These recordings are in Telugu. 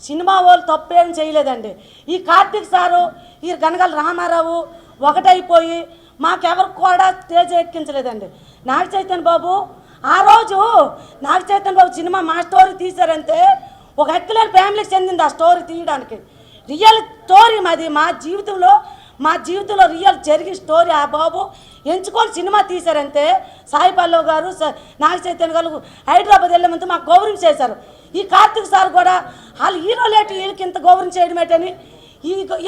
సినిమా వాళ్ళు తప్పేం చేయలేదండి. ఈ కార్తీక్ సారు ఈ గనగల రామారావు ఒకటైపోయి మాకెవరికి కూడా స్టేజ్ ఎక్కించలేదండి. నాగ చైతన్య బాబు ఆ రోజు నాగ చైతన్య బాబు సినిమా మా స్టోరీ తీశారంటే ఒక ఎక్సలెంట్ ఫ్యామిలీకి చెందింది ఆ స్టోరీ తీయడానికి. రియల్ స్టోరీ మాది, మా జీవితంలో రియల్ జరిగిన స్టోరీ ఆ బాబు ఎంచుకొని సినిమా తీశారంటే సాయి పల్లవ్ గారు నాగ చైతన్య గారు హైదరాబాద్ వెళ్ళే మాకు గౌరవం చేశారు. ఈ కార్తీక్ సార్ కూడా వాళ్ళు హీరో లేటి వీళ్ళకి ఇంత గౌరవం చేయడం ఏంటని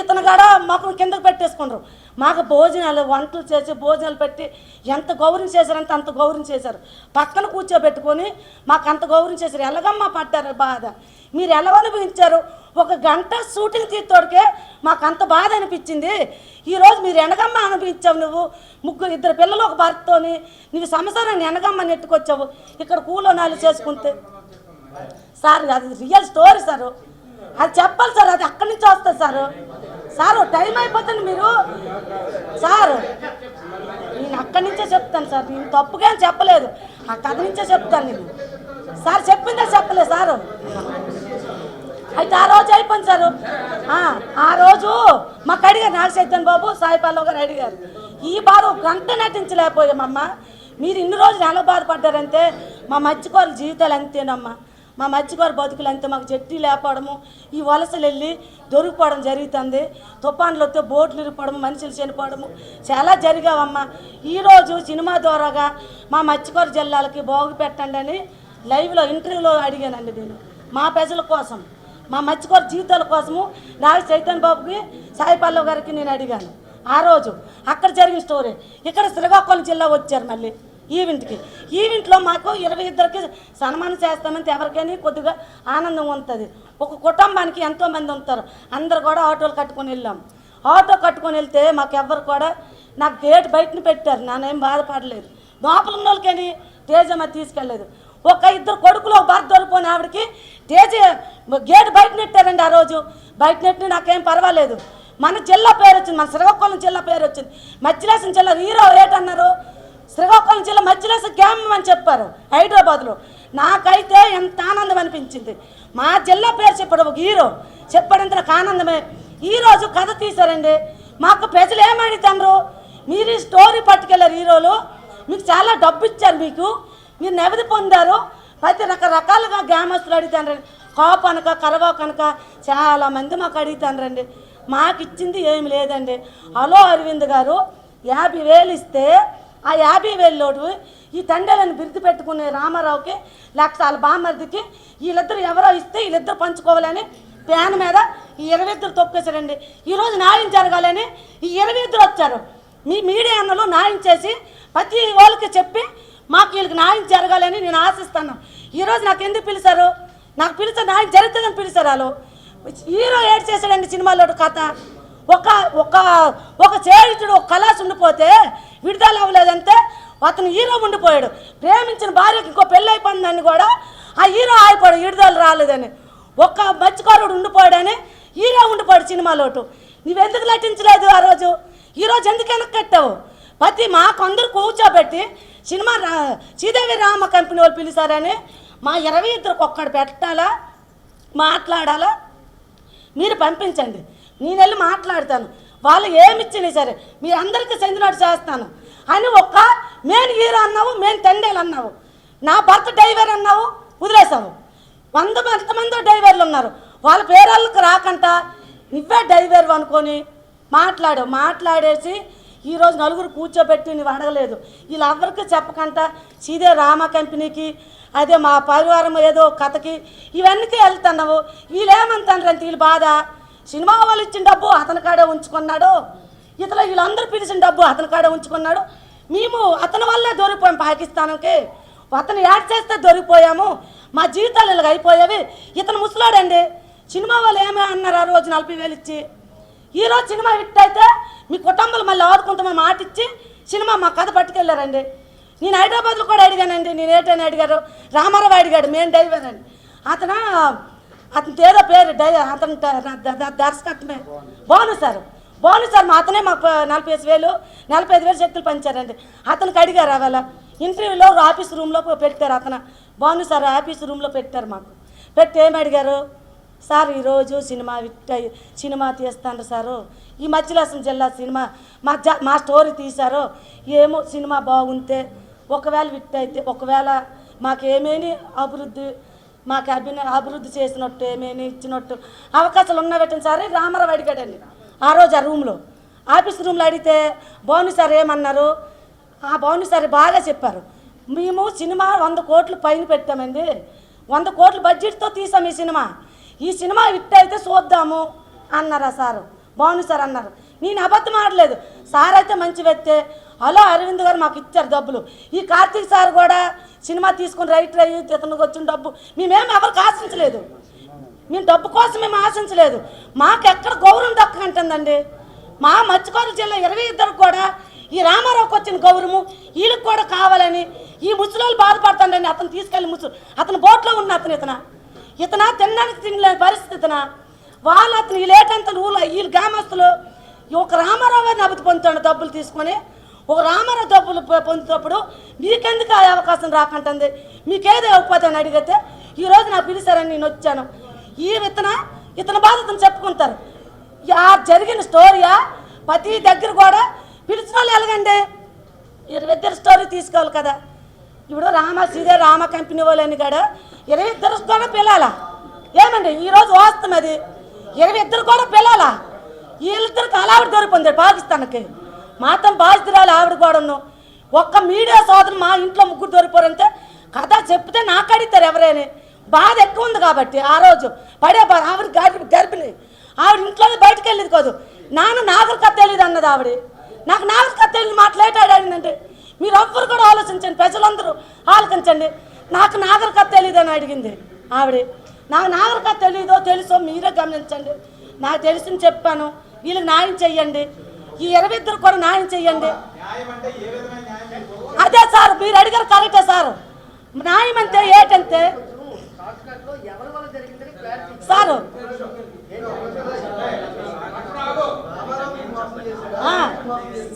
ఇతను కూడా మాకు కిందకు పెట్టేసుకున్నారు. మాకు భోజనాలు వంటలు చేసి భోజనాలు పెట్టి ఎంత గౌరవం చేశారంటే అంత గౌరవం చేశారు. పక్కన కూర్చోబెట్టుకొని మాకు అంత గౌరవం చేశారు. ఎలాగమ్మా పడ్డారు బాధ, మీరు ఎలా అనిపించారు? ఒక గంట షూటింగ్ తీర్తోడికే మాకు అంత బాధ అనిపించింది. ఈరోజు మీరు ఎనగమ్మ అనిపించావు, నువ్వు ఇద్దరు పిల్లలు ఒక భర్తతోని నువ్వు సంసారాన్ని ఎనగమ్మ నెట్టుకొచ్చావు. ఇక్కడ కూలోనాలు చేసుకుంటే సార్ అది రియల్ స్టోరీ సారు, అది చెప్పాలి సార్, అది అక్కడి నుంచి వస్తుంది సారు టైం అయిపోతుంది మీరు సారు. నేను అక్కడి నుంచే చెప్తాను సార్, నేను తప్పుగా చెప్పలేదు, ఆ కథ నుంచే చెప్తాను నేను సార్. చెప్పిందే చెప్పలేదు సారు. అయితే ఆ రోజు అయిపోయింది సారు. ఆ రోజు మాకు అడిగారు నాగ చైతన్య బాబు సాయి పల్లవ్ గారు అడిగారు, ఈ బాధ ఒక గంట నటించలేకపోయామమ్మ, మీరు ఇన్ని రోజులు ఎలా బాధపడ్డారంటే మా మత్స్యకారుల జీవితాలు అంతేనమ్మా, మా మత్స్యకారు బతుకులు అంతే, మాకు చెట్టు లేకపోవడము, ఈ వలసలు వెళ్ళి దొరికిపోవడం జరుగుతుంది, తుఫాన్లు వస్తే బోట్లు ఇరిగిపోవడము, మనుషులు చనిపోవడము చాలా జరిగావమ్మా. ఈరోజు సినిమా ద్వారాగా మా మత్స్యకారు జిల్లాలకి బాగు పెట్టండి అని లైవ్లో ఇంటర్వ్యూలో అడిగానండి నేను. మా ప్రజల కోసం, మా మత్స్యకారు జీవితాల కోసము నాగ చైతన్య బాబుకి సాయి పల్లవ్ గారికి నేను అడిగాను. ఆ రోజు అక్కడ జరిగిన స్టోరీ. ఇక్కడ శ్రీకాకుళం జిల్లా వచ్చారు మళ్ళీ ఈవెంట్లో మాకు 22కి సన్మానం చేస్తామంటే ఎవరికైనా కొద్దిగా ఆనందం ఉంటుంది. ఒక కుటుంబానికి ఎంతోమంది ఉంటారు, అందరు కూడా ఆటోలు కట్టుకొని వెళ్ళాం. ఆటో కట్టుకొని వెళ్తే మాకు ఎవరు కూడా నాకు గేట్ బయటని పెట్టారు, నానేం బాధపడలేదు. లోపల ఉన్న వాళ్ళకని తేజమ్మ తీసుకెళ్ళలేదు. ఒక ఇద్దరు కొడుకులు ఒక భర్త దొరికిపోయిన ఆవిడకి తేజ గేట్ బయట నెట్టారండి. ఆ రోజు బయట నెట్టిన నాకేం పర్వాలేదు. మన జిల్లా పేరు వచ్చింది, మన శ్రీకాకుళం జిల్లా పేరు వచ్చింది. మధ్యలేసం జిల్లా హీరో ఏటన్నారు, శ్రీకాకుళం జిల్లా మధ్యలేస గ్రామం అని చెప్పారు హైదరాబాద్లో. నాకైతే ఎంత ఆనందం అనిపించింది. మా జిల్లా పేరు చెప్పాడు ఒక హీరో, చెప్పాడంటే నాకు ఆనందమే. ఈరోజు కథ తీశారండి, మాకు ప్రజలు ఏమడితారు, మీరు ఈ స్టోరీ పట్టుకెళ్ళారు హీరోలు, మీకు చాలా డబ్బు ఇచ్చారు, మీరు నెవది పొందారు. ప్రతి రకరకాలుగా గ్రామస్తులు అడుగుతానండి, కాపు అనక కరవాకు అనక చాలామంది మాకు అడుగుతానండి. మాకు ఇచ్చింది ఏమి లేదండి. హలో అరవింద్ గారు 50,000 ఇస్తే ఆ 50,000 ఈ తండ్రులను బిరుదు పెట్టుకునే రామారావుకి లక్షల బామర్దికి వీళ్ళిద్దరు ఎవరో ఇస్తే వీళ్ళిద్దరు పంచుకోవాలని ప్యాన్ మీద ఈ 22 తొక్కేశారండి. ఈరోజు న్యాయం జరగాలని ఈ 22 వచ్చారు. మీ మీడియా అన్నలు న్యాయం చేసి ప్రతి వాళ్ళకి చెప్పి మాకు వీళ్ళకి న్యాయం జరగాలని నేను ఆశిస్తాను. ఈరోజు నాకు ఎందుకు పిలిచారు, నాకు పిలిచే న్యాయం జరుగుతుందని పిలిచారు. వాళ్ళు హీరో ఏడ్ చేశాడండి సినిమాలో కథ. ఒక చేయుడు ఒక కళాస్ ఉండిపోతే విడుదల అవ్వలేదంటే అతను హీరో ఉండిపోయాడు. ప్రేమించిన భార్యకి ఇంకో పెళ్ళి అయిపోయిందని కూడా ఆ హీరో ఆగిపోయాడు, విడుదల రాలేదని. ఒక్క మత్స్యకారుడు ఉండిపోయాడని హీరో ఉండిపోయాడు సినిమాలోటు. నువ్వెందుకు నటించలేదు ఆ రోజు? ఈరోజు ఎందుకు వెనక్కి కట్టావు? ప్రతి మాకు అందరూ కూర్చోబెట్టి సినిమా శ్రీదేవి రామ కంపెనీ వాళ్ళు పిలిచారని మా 22కి ఒక్కడు పెట్టాలా, మాట్లాడాలా, మీరు పంపించండి, నేను వెళ్ళి మాట్లాడతాను. వాళ్ళు ఏమిచ్చినా సరే మీరు అందరికీ చెందినట్టు చేస్తాను అని ఒక్క మెయిన్ హీరో అన్నావు, మెయిన్ తండేలు అన్నావు, నా భర్త డ్రైవర్ అన్నావు, వదిలేసావు. 100 మంది డ్రైవర్లు ఉన్నారు, వాళ్ళ పేరాళ్ళకి రాకంట నువ్వే డ్రైవర్ అనుకొని మాట్లాడేసి ఈరోజు నలుగురు కూర్చోబెట్టి నువ్వు అడగలేదు. వీళ్ళెవరికి చెప్పకంట శ్రీదేవి రామ కంపెనీకి అదే మా పరివారం ఏదో కథకి ఇవన్నీకి వెళ్తున్నావు. వీళ్ళేమంటారంటే వీళ్ళు బాధ, సినిమా వాళ్ళు ఇచ్చిన డబ్బు అతని కాడే ఉంచుకున్నాడు, వీళ్ళందరూ పిలిచిన డబ్బు అతని కాడే ఉంచుకున్నాడు. మేము అతని వల్లే దొరికిపోయాం పాకిస్తాన్కి, అతను యాడ్ చేస్తే దొరికిపోయాము, మా జీవితాలు ఇలాగ అయిపోయేవి. ఇతను ముసలాడండి. సినిమా వాళ్ళు ఏమే అన్నారు ఆ రోజు 40,000 ఇచ్చి. ఈరోజు సినిమా హిట్ అయితే మీ కుటుంబాలు మళ్ళీ ఆడుకుంటామని మాట ఇచ్చి సినిమా మా కథ పట్టుకెళ్ళారండి. నేను హైదరాబాద్లో కూడా అడిగానండి, నేను ఏంటని అడిగారు, రామారావు అడిగాడు మెయిన్ డ్రైవర్ అని. అతను ఏదో పేరు అతను దర్శకత్వమే బాను సార్ మా అతనే మాకు 45,000 చెక్కులు పంచారండి. అతనికి అడిగారు అవాళ ఇంటర్వ్యూలో ఆఫీస్ రూమ్లో పెట్టారు. అతను బాను సార్ ఆఫీస్ రూమ్లో పెట్టారు. మాకు పెట్టి ఏమి అడిగారు, సార్ ఈరోజు సినిమా తీస్తాను సారు ఈ మధ్యలాసం జిల్లా సినిమా మా స్టోరీ తీశారు ఏమో సినిమా బాగుంటే ఒకవేళ విట్ అయితే ఒకవేళ మాకేమేమి అభివృద్ధి చేసినట్టు ఏమేమి ఇచ్చినట్టు అవకాశాలు ఉన్న పెట్టిన సార్ రామారావు అడిగాడండి ఆ రోజు ఆ రూమ్లో ఆఫీస్ రూమ్లో అడిగితే భవని సార్ ఏమన్నారు ఆ భవని సార్ బాగా చెప్పారు మేము సినిమా 100 కోట్లు పైన పెట్టామండి 100 కోట్ల బడ్జెట్తో తీసాం ఈ సినిమా హిట్ అయితే చూద్దాము అన్నారు ఆ సారు భవని సార్ అన్నారు నేను అబద్ధం ఆడలేదు సార్ అయితే మంచి వ్యక్తే అలా అరవింద్ గారు మాకు ఇచ్చారు డబ్బులు ఈ కార్తీక్ సార్ కూడా సినిమా తీసుకొని రైటర్ అయ్యి ఇతనికి వచ్చిన డబ్బు మేమేమి ఎవరికి ఆశించలేదు మేము డబ్బు కోసం మేము ఆశించలేదు మాకు ఎక్కడ గౌరవం దక్కకంటుందండి మా మత్స్యకారుల జిల్లా 22 కూడా ఈ రామారావుకి వచ్చిన గౌరవం వీళ్ళకి కూడా కావాలని ఈ ముసలోళ్ళు బాధపడతాండి అతను తీసుకెళ్ళి అతను బోట్లో ఉన్న ఇతన తినడానికి తినలేని పరిస్థితి వాళ్ళు అతను వీళ్ళేటంత వీళ్ళు గ్రామస్తులు ఒక రామారావు గారిని అభివృద్ధి పొందుతాడు డబ్బులు తీసుకొని ఒక రామారావు డబ్బులు పొందుతున్నప్పుడు మీకెందుకు ఆ అవకాశం రాకంటుంది మీకేదో ఉపాధి అని అడిగితే ఈరోజు నాకు పిలిచారని నేను వచ్చాను ఇతని బాధతను చెప్పుకుంటారు ఆ జరిగిన స్టోరీయా ప్రతి దగ్గర కూడా పిలిచిన వాళ్ళు ఎలాగండి 22 స్టోరీ తీసుకోవాలి కదా ఇప్పుడు రామ కంపెనీ వాళ్ళని కూడా 22 కూడా పిల్లాలా ఏమండి ఈరోజు వాస్తవం అది 22 కూడా పిల్లాలా వీళ్ళిద్దరికి అలా ఆవిడ దొరికింది పాకిస్తాన్కి మాత్రం బాధితురాలు ఆవిడ కూడాను ఒక్క మీడియా సోదరు మా ఇంట్లో 3 దొరికిపోరంటే కథ చెప్తే నాకు అడుగుతారు ఎవరైనా బాధ ఎక్కువ ఉంది కాబట్టి ఆ రోజు పడే ఆవిడ గర్భిణి ఆవిడ ఇంట్లో బయటకు వెళ్ళేది కాదు నాగర్ కథ తెలియదు అన్నది ఆవిడ నాకు నాగర్ కథ తెలియదు మాట్లాడాడంటే మీరు ఎవ్వరు కూడా ఆలోచించండి ప్రజలందరూ ఆలోచించండి నాకు నాగర్ కథ తెలియదు అని అడిగింది ఆవిడ నాకు నాగర్ కథ తెలీదో తెలుసో మీరే గమనించండి నాకు తెలిసింది చెప్పాను వీళ్ళకి న్యాయం చెయ్యండి ఈ 22 కూడా న్యాయం చెయ్యండి అదే సార్ మీరు అడిగారు కరెక్టే సార్ న్యాయం అంటే ఏంటంటే సారు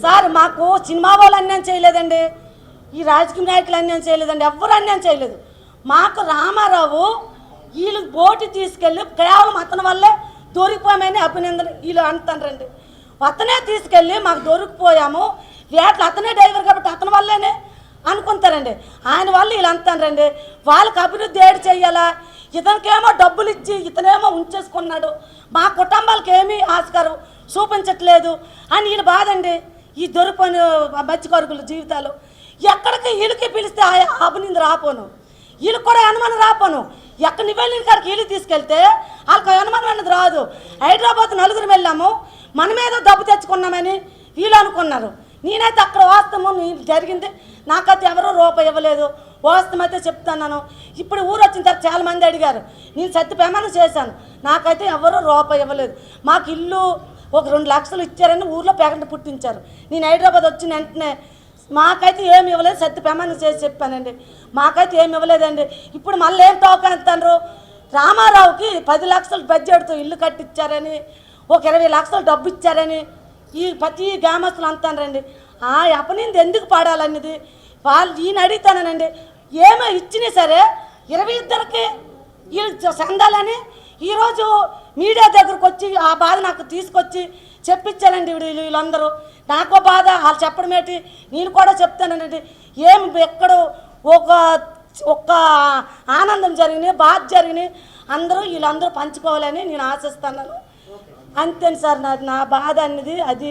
సార్ మాకు సినిమా వాళ్ళు అన్యాయం చేయలేదండి ఈ రాజకీయ నాయకులు అన్యాయం చేయలేదండి ఎవ్వరు అన్యాయం చేయలేదు మాకు రామారావు వీళ్ళు బోటు తీసుకెళ్ళి కేవలం అతని వల్లే దొరికిపోయామని అభినందన వీళ్ళు అంటారండి అతనే తీసుకెళ్ళి మాకు దొరికిపోయాము వేటలు అతనే డ్రైవర్ కాబట్టి అతని వల్లేనే అనుకుంటారండి ఆయన వల్ల వీళ్ళు అంటారండి వాళ్ళకి అభివృద్ధి ఏడు చెయ్యాలా ఇతనికేమో డబ్బులు ఇచ్చి ఇతనేమో ఉంచేసుకున్నాడు మా కుటుంబాలకు ఏమీ ఆస్కారం చూపించట్లేదు అని వీళ్ళు బాధండి ఈ దొరికిపోయిన మత్స్యకారుల జీవితాలు ఎక్కడికి వీళ్ళకి పిలిస్తే అభినందన రాపోను వీళ్ళకి కూడా అనుమానం రాపోను ఎక్కడ వెళ్ళిన కాడికి వీళ్ళు తీసుకెళ్తే వాళ్ళకి అనుమానం అనేది రాదు హైదరాబాద్ 4 వెళ్ళాము మనమేదో డబ్బు తెచ్చుకున్నామని వీళ్ళు అనుకున్నారు నేనైతే అక్కడ వాస్తవం జరిగింది నాకైతే ఎవరో రూపాయి ఇవ్వలేదు వాస్తవం అయితే చెప్తున్నాను ఇప్పుడు ఊరు వచ్చిన తర్వాత చాలామంది అడిగారు నేను సత్యప్రమాణం చేశాను నాకైతే ఎవరో రూపాయి ఇవ్వలేదు మాకు ఇల్లు ఒక 2 లక్షలు ఇచ్చారని ఊర్లో పేగంట పుట్టించారు నేను హైదరాబాద్ వచ్చిన వెంటనే మాకైతే ఏమి ఇవ్వలేదు సత్యప్రమాణం చేసి చెప్పానండి మాకైతే ఏమి ఇవ్వలేదండి ఇప్పుడు మళ్ళీ ఏం టోకా అంటారు రామారావుకి 10 లక్షలు బడ్జెట్తో ఇల్లు కట్టించారని ఒక 20 లక్షలు డబ్బు ఇచ్చారని ఈ ప్రతి గ్రామస్తులు అంటారండి ఆ అపనింది ఎందుకు పాడాలన్నది వాళ్ళు ఈయన అడుగుతానండి ఏమో ఇచ్చినా సరే 22కి వీళ్ళు సందాలని ఈరోజు మీడియా దగ్గరకు వచ్చి ఆ బాధ నాకు తీసుకొచ్చి చెప్పించారండి వీళ్ళందరూ నాకో బాధ వాళ్ళు చెప్పడం ఏంటి నేను కూడా చెప్తానండి ఏమి ఎక్కడో ఒక్క ఆనందం జరిగినాయి బాధ జరిగినాయి వీళ్ళందరూ పంచుకోవాలని నేను ఆశిస్తున్నాను అంతే సార్ నా బాధ అనేది అది